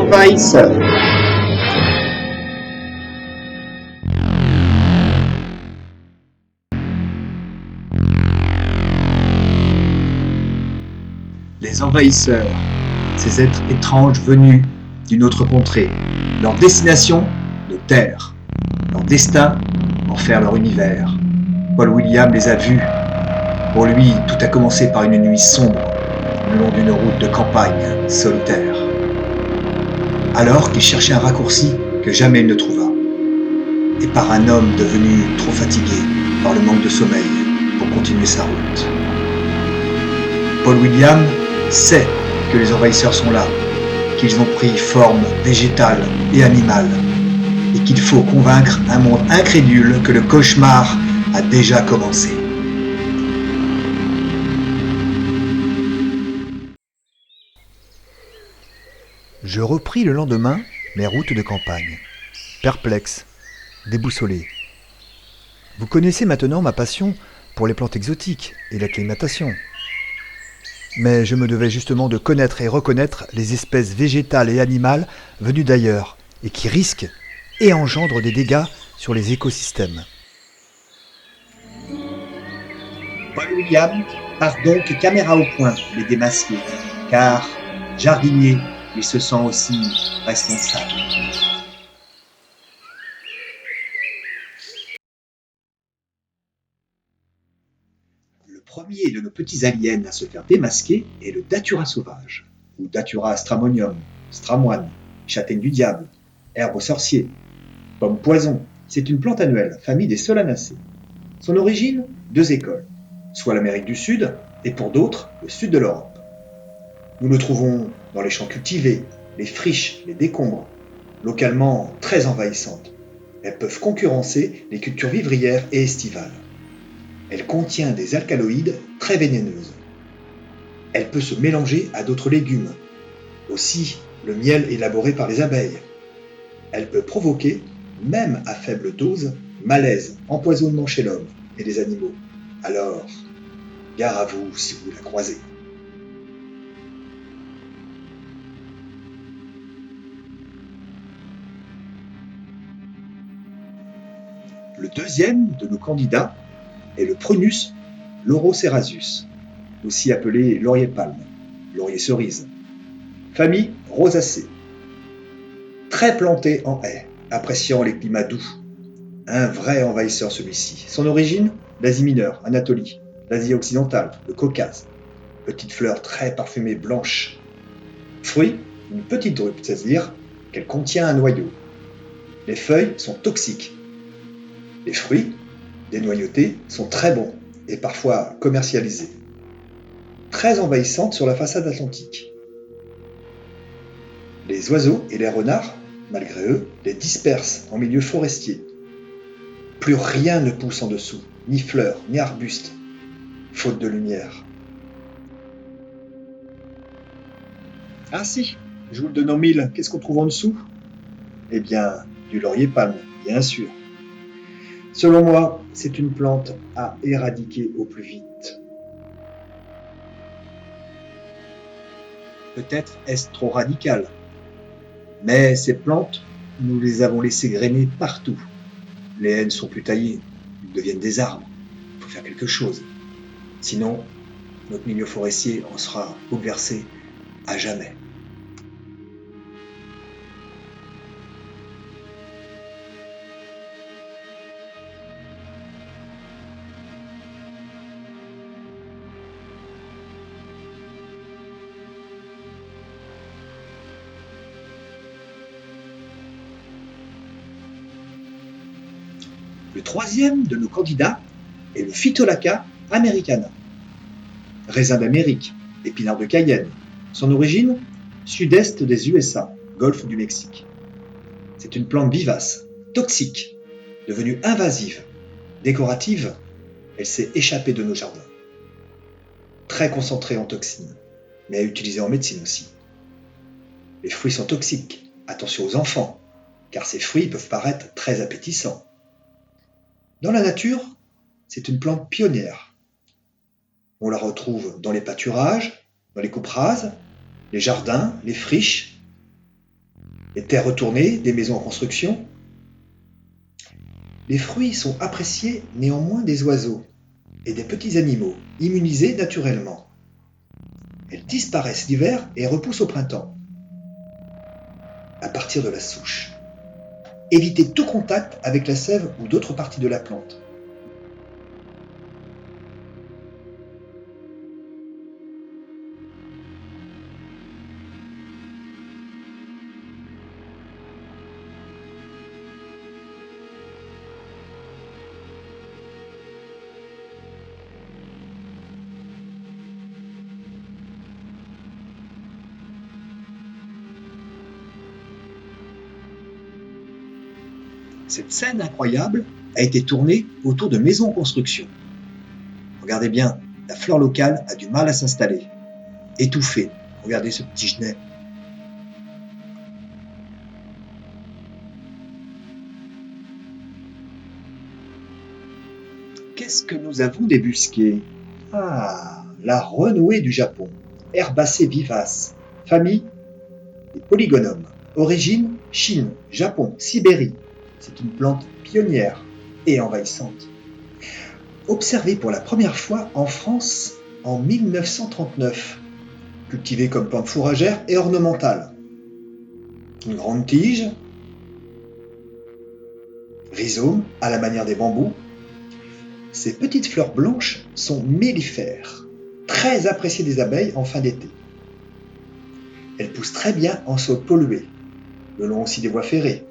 envahisseurs. Les envahisseurs, ces êtres étranges venus d'une autre contrée. Leur destination, nos terres. Leur destin, en faire leur univers. Paul Williams les a vus. Pour lui, tout a commencé par une nuit sombre, le long d'une route de campagne solitaire. Alors qu'il cherchait un raccourci que jamais il ne trouva. Et par un homme devenu trop fatigué par le manque de sommeil pour continuer sa route. Paul Williams sait que les envahisseurs sont là, qu'ils ont pris forme végétale et animale, et qu'il faut convaincre un monde incrédule que le cauchemar a déjà commencé. Je repris le lendemain mes routes de campagne, perplexe, déboussolé. Vous connaissez maintenant ma passion pour les plantes exotiques et l'acclimatation. Mais je me devais justement de connaître et reconnaître les espèces végétales et animales venues d'ailleurs et qui risquent et engendrent des dégâts sur les écosystèmes. Paul Williams part donc caméra au point les démasquer, car, jardinier, il se sent aussi responsable. Le premier de nos petits aliens à se faire démasquer est le Datura sauvage, ou Datura stramonium, stramoine, châtaigne du diable, herbe au sorcier, pomme poison. C'est une plante annuelle, famille des solanacées. Son origine, 2 écoles, soit l'Amérique du Sud, et pour d'autres, le sud de l'Europe. Nous le trouvons dans les champs cultivés, les friches, les décombres, localement très envahissantes. Elles peuvent concurrencer les cultures vivrières et estivales. Elle contient des alcaloïdes très vénéneuses. Elle peut se mélanger à d'autres légumes, aussi le miel élaboré par les abeilles. Elle peut provoquer, même à faible dose, malaise, empoisonnement chez l'homme et les animaux. Alors, gare à vous si vous la croisez. Le deuxième de nos candidats est le Prunus laurocerasus, aussi appelé laurier palme, laurier cerise. Famille rosacée. Très planté en haie, appréciant les climats doux. Un vrai envahisseur celui-ci. Son origine, l'Asie mineure, Anatolie, l'Asie occidentale, le Caucase. Petite fleur très parfumée blanche. Fruit, une petite drupe, c'est-à-dire qu'elle contient un noyau. Les feuilles sont toxiques. Les fruits, dénoyautés, sont très bons et parfois commercialisés. Très envahissantes sur la façade atlantique. Les oiseaux et les renards, malgré eux, les dispersent en milieu forestier. Plus rien ne pousse en dessous, ni fleurs, ni arbustes, faute de lumière. Ah si, je vous le donne en mille, qu'est-ce qu'on trouve en dessous ? Eh bien, du laurier palme, bien sûr. Selon moi, c'est une plante à éradiquer au plus vite. Peut-être est-ce trop radical, mais ces plantes, nous les avons laissées grainer partout. Les haies ne sont plus taillées, ils deviennent des arbres. Il faut faire quelque chose. Sinon, notre milieu forestier en sera bouleversé à jamais. Le troisième de nos candidats est le Phytolacca americana. Raisin d'Amérique, épinard de Cayenne. Son origine, sud-est des USA, golfe du Mexique. C'est une plante vivace, toxique, devenue invasive, décorative. Elle s'est échappée de nos jardins. Très concentrée en toxines, mais à utiliser en médecine aussi. Les fruits sont toxiques, attention aux enfants, car ces fruits peuvent paraître très appétissants. Dans la nature, c'est une plante pionnière. On la retrouve dans les pâturages, dans les coupes rases, les jardins, les friches. les terres retournées, des maisons en construction. Les fruits sont appréciés néanmoins des oiseaux et des petits animaux, immunisés naturellement. Elles disparaissent l'hiver et repoussent au printemps, à partir de la souche. Évitez tout contact avec la sève ou d'autres parties de la plante. Cette scène incroyable a été tournée autour de maisons en construction. Regardez bien, la flore locale a du mal à s'installer. Étouffée, regardez ce petit genêt. Qu'est-ce que nous avons débusqué? Ah, la renouée du Japon, herbacée vivace, famille des Polygonum, origine Chine, Japon, Sibérie. C'est une plante pionnière et envahissante. Observée pour la première fois en France en 1939, cultivée comme plante fourragère et ornementale. Une grande tige, rhizome à la manière des bambous. Ces petites fleurs blanches sont mellifères, très appréciées des abeilles en fin d'été. Elles poussent très bien en sol pollué, le long aussi des voies ferrées.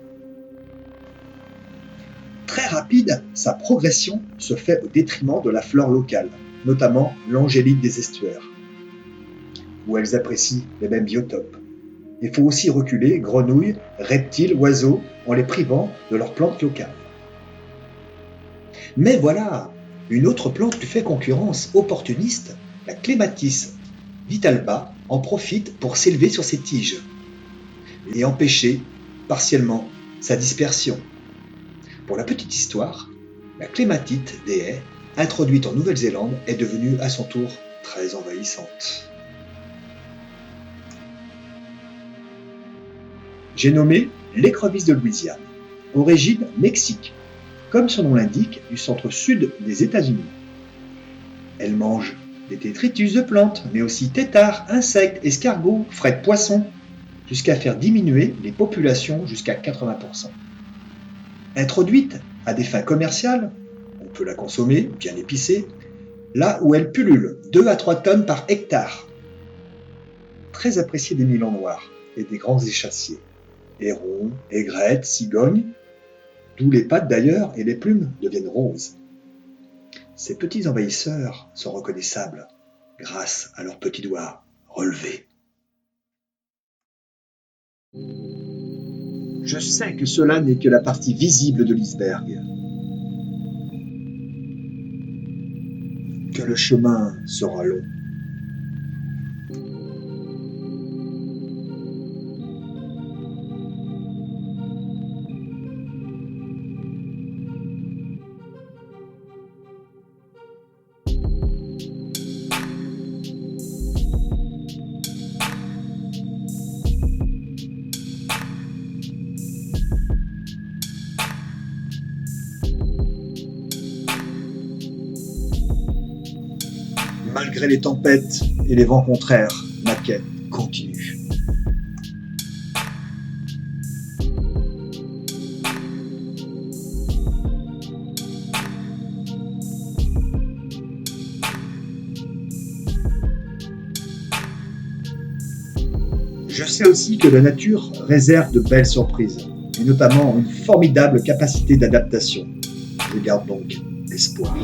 Très rapide, sa progression se fait au détriment de la flore locale, notamment l'angélique des estuaires, où elles apprécient les mêmes biotopes. Il faut aussi reculer grenouilles, reptiles, oiseaux, en les privant de leurs plantes locales. Mais voilà, une autre plante lui fait concurrence opportuniste, la clématis vitalba en profite pour s'élever sur ses tiges et empêcher partiellement sa dispersion. Pour la petite histoire, la clématite des haies, introduite en Nouvelle-Zélande, est devenue à son tour très envahissante. J'ai nommé l'écrevisse de Louisiane, origine Mexique, comme son nom l'indique, du centre-sud des États-Unis. Elle mange des détritus de plantes, mais aussi têtards, insectes, escargots, frais de poissons, jusqu'à faire diminuer les populations jusqu'à 80%. Introduite à des fins commerciales, on peut la consommer, bien épicée, là où elle pullule, 2 à 3 tonnes par hectare. Très appréciée des milans noirs et des grands échassiers, hérons, aigrettes, cigognes, d'où les pattes d'ailleurs et les plumes deviennent roses. Ces petits envahisseurs sont reconnaissables grâce à leurs petits doigts relevés. Je sais que cela n'est que la partie visible de l'iceberg, que le chemin sera long. Malgré les tempêtes et les vents contraires, ma quête continue. Je sais aussi que la nature réserve de belles surprises, et notamment une formidable capacité d'adaptation. Je garde donc espoir.